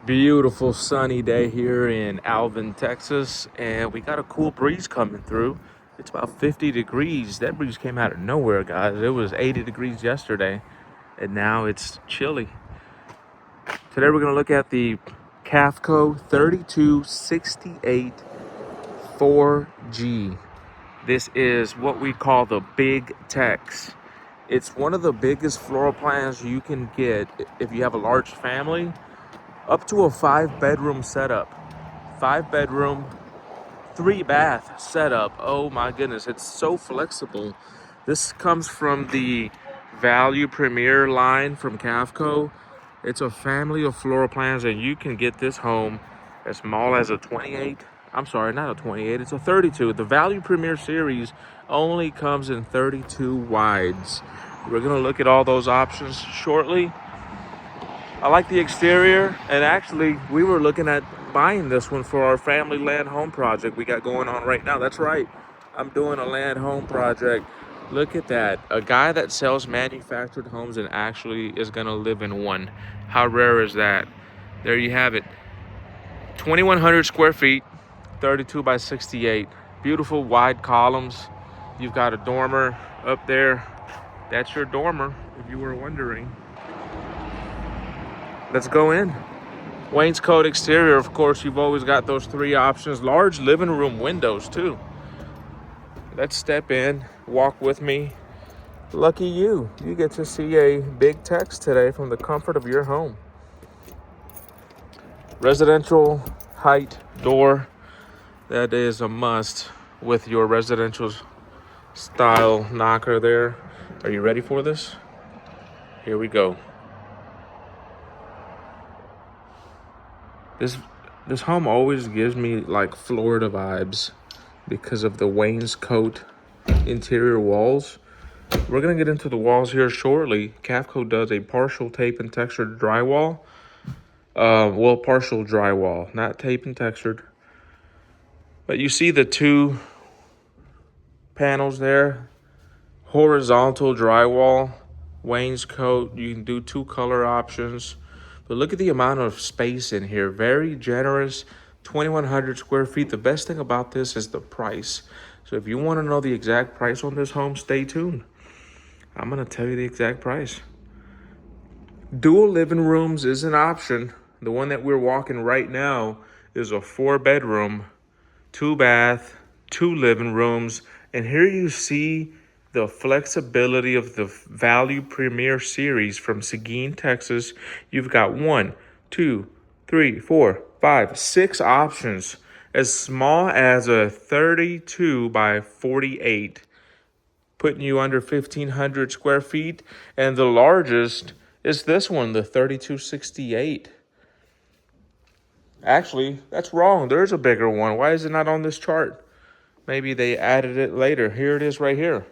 Beautiful sunny day here in Alvin, Texas, and we got a cool breeze coming through. It's about 50 degrees. That breeze came out of nowhere, guys. It was 80 degrees yesterday, and now it's chilly. Today we're going to look at the Cavco 32684G. This is what we call the BIG TEX. It's one of the biggest floor plans you can get if you have a large family. Up to a 5-bedroom setup. 5-bedroom, 3-bath setup. Oh my goodness, it's so flexible. This comes from the Value Premier line from Cavco. It's a family of floor plans, and you can get this home as small as a 28. I'm sorry, not a 28, it's a 32. The Value Premier series only comes in 32 wides. We're gonna look at all those options shortly. I like the exterior, and actually we were looking at buying this one for our family land home project we got going on right now. That's right, I'm doing a land home project. Look at that, a guy that sells manufactured homes and actually is gonna live in one. How rare is that? There you have it. 2,100 square feet, 32 by 68. Beautiful wide columns. You've got a dormer up there. That's your dormer, if you were wondering. Let's go in. Wainscot exterior, of course, you've always got those 3 options. Large living room windows too. Let's step in, walk with me. Lucky you, you get to see a BIG TEX today from the comfort of your home. Residential height door, that is a must with your residential style knocker there. Are you ready for this? Here we go. This home always gives me like Florida vibes because of the wainscot interior walls. We're gonna get into the walls here shortly. Cavco does a partial tape and textured drywall. Well, partial drywall, not tape and textured. But you see the 2 panels there, horizontal drywall, wainscot. You can do 2 color options. But look at the amount of space in here. Very generous, 2,100 square feet. The best thing about this is the price. So if you want to know the exact price on this home, stay tuned. I'm going to tell you the exact price. Dual living rooms is an option. The one that we're walking right now is a 4-bedroom, 2-bath, 2 living rooms. And here you see the flexibility of the Value Premier series from Seguin, Texas. You've got 1, 2, 3, 4, 5, 6 options, as small as a 32 by 48, putting you under 1,500 square feet. And the largest is this one, the 3268. Actually, that's wrong. There's a bigger one. Why is it not on this chart? Maybe they added it later. Here it is right here.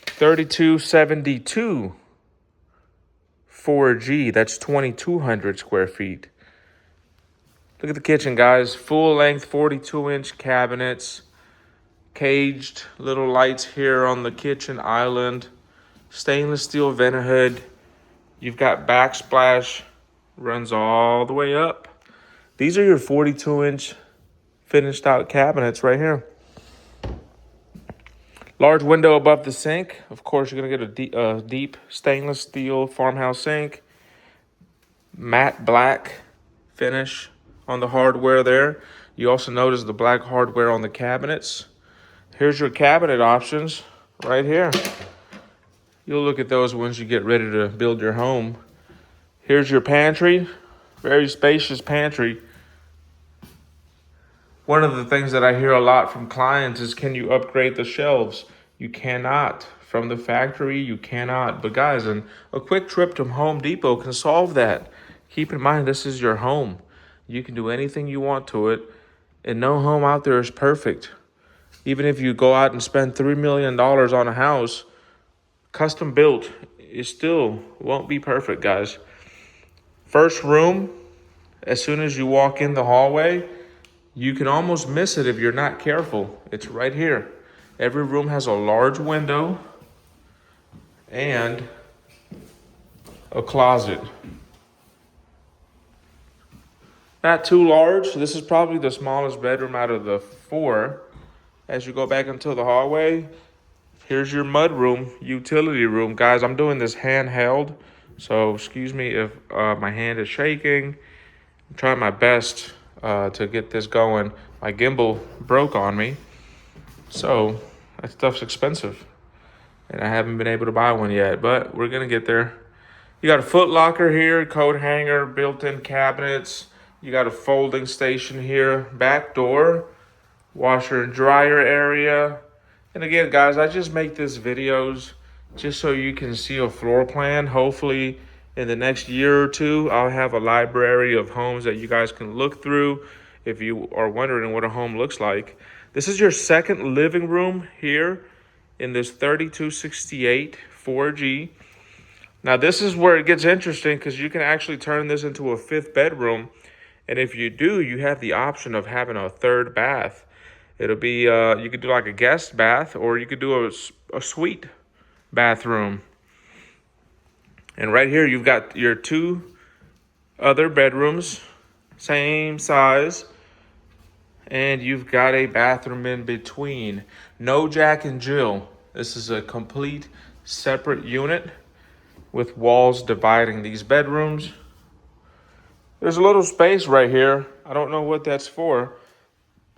3272 4G. That's 2,200 square feet. Look at the kitchen, guys. Full length 42-inch cabinets. Caged little lights here on the kitchen island. Stainless steel vent hood. You've got backsplash. Runs all the way up. These are your 42-inch finished out cabinets right here. Large window above the sink. Of course, you're going to get a deep stainless steel farmhouse sink. Matte black finish on the hardware there. You also notice the black hardware on the cabinets. Here's your cabinet options right here. You'll look at those once you get ready to build your home. Here's your pantry. Very spacious pantry. One of the things that I hear a lot from clients is, can you upgrade the shelves? You cannot. From the factory, you cannot. But guys, a quick trip to Home Depot can solve that. Keep in mind, this is your home. You can do anything you want to it, and no home out there is perfect. Even if you go out and spend $3 million on a house, custom built, it still won't be perfect, guys. First room, as soon as you walk in the hallway, you can almost miss it if you're not careful. It's right here. Every room has a large window and a closet. Not too large. This is probably the smallest bedroom out of the 4. As you go back into the hallway, here's your mud room, utility room. Guys, I'm doing this handheld, so excuse me if my hand is shaking. I'm trying my best to get this going. My gimbal broke on me, so that stuff's expensive. And I haven't been able to buy one yet, but we're gonna get there. You got a foot locker here, coat hanger, built-in cabinets. You got a folding station here, back door, washer and dryer area. And again, guys, I just make these videos just so you can see a floor plan. Hopefully in the next year or two, I'll have a library of homes that you guys can look through if you are wondering what a home looks like. This is your second living room here in this 3268 4G. Now this is where it gets interesting because you can actually turn this into a 5th bedroom. And if you do, you have the option of having a 3rd bath. It'll be, you could do like a guest bath, or you could do a suite bathroom. And right here, you've got your 2 other bedrooms, same size. And you've got a bathroom in between. No Jack and Jill. This is a complete separate unit with walls dividing these bedrooms. There's a little space right here. I don't know what that's for.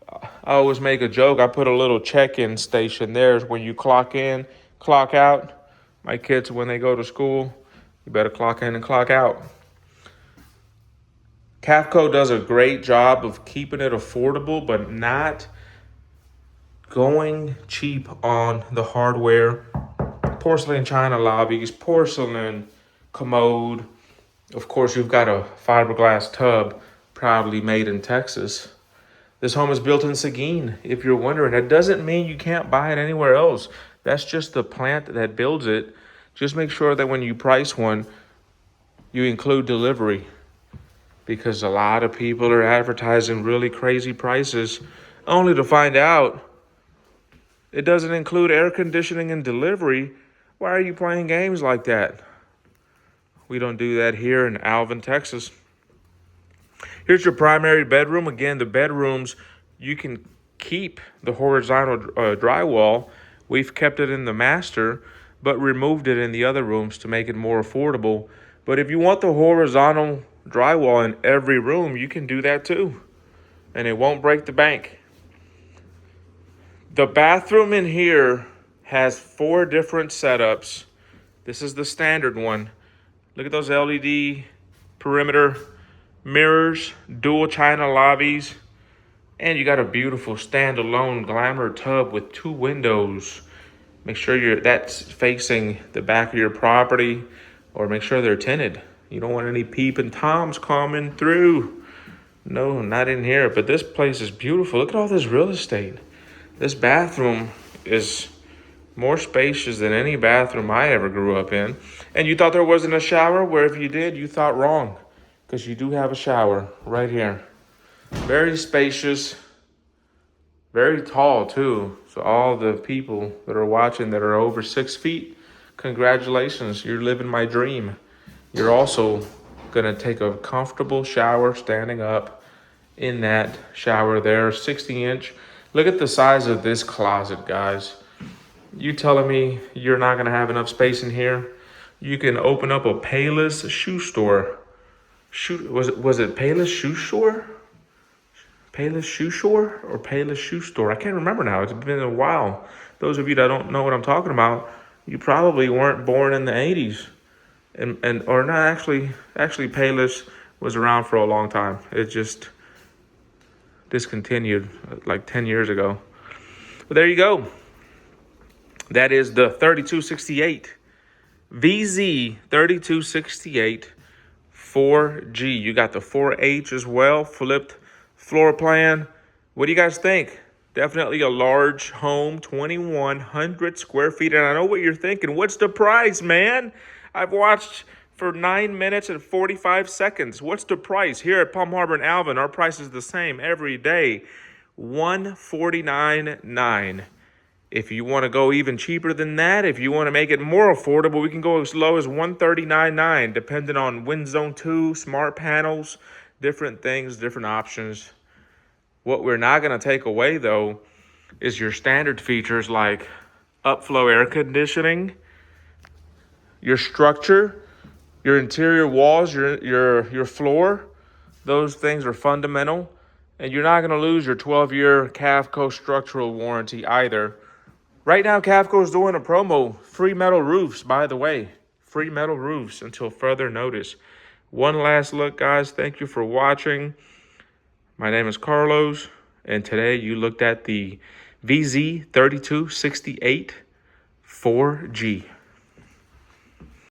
I always make a joke. I put a little check-in station there. When you clock in, clock out. My kids, when they go to school, you better clock in and clock out. Cavco does a great job of keeping it affordable, but not going cheap on the hardware. Porcelain china lobbies, porcelain commode. Of course, you've got a fiberglass tub, proudly made in Texas. This home is built in Seguin, if you're wondering. That doesn't mean you can't buy it anywhere else. That's just the plant that builds it. Just make sure that when you price one, you include delivery. Because a lot of people are advertising really crazy prices, only to find out it doesn't include air conditioning and delivery. Why are you playing games like that? We don't do that here in Alvin, Texas. Here's your primary bedroom. Again, the bedrooms, you can keep the horizontal drywall. We've kept it in the master, but removed it in the other rooms to make it more affordable. But if you want the horizontal drywall in every room, you can do that too. And it won't break the bank. The bathroom in here has 4 different setups. This is the standard one. Look at those LED perimeter mirrors, dual china lobbies, and you got a beautiful standalone glamour tub with 2 windows. Make sure that's facing the back of your property, or make sure they're tinted. You don't want any peeping toms coming through. No, not in here. But this place is beautiful. Look at all this real estate. This bathroom is more spacious than any bathroom I ever grew up in. And you thought there wasn't a shower? Where if you did, you thought wrong. Because you do have a shower right here. Very spacious. Very tall too. So all the people that are watching that are over 6 feet, congratulations, you're living my dream. You're also gonna take a comfortable shower standing up in that shower there, 60-inch. Look at the size of this closet, guys. You telling me you're not gonna have enough space in here? You can open up a Payless shoe store. Was it Payless shoe store? Payless shoe store or Payless shoe store? I can't remember now. It's been a while. Those of you that don't know what I'm talking about, you probably weren't born in the 80s. Or not actually Payless was around for a long time. It just discontinued like 10 years ago. But there you go. That is the 3268 VZ32684G. You got the 4H as well, flipped floor plan. What do you guys think? Definitely a large home, 2,100 square feet. And I know what you're thinking. What's the price, man? I've watched for 9 minutes and 45 seconds. What's the price? Here at Palm Harbor and Alvin, our price is the same every day. $149.9. If you want to go even cheaper than that, if you want to make it more affordable, we can go as low as $139.9, depending on Wind Zone 2, smart panels, different things, different options. What we're not going to take away, though, is your standard features like upflow air conditioning, your structure, your interior walls, your floor. Those things are fundamental. And you're not going to lose your 12-year Cavco structural warranty either. Right now, Cavco is doing a promo. Free metal roofs, by the way. Free metal roofs until further notice. One last look, guys. Thank you for watching. My name is Carlos, and today you looked at the VZ32684G.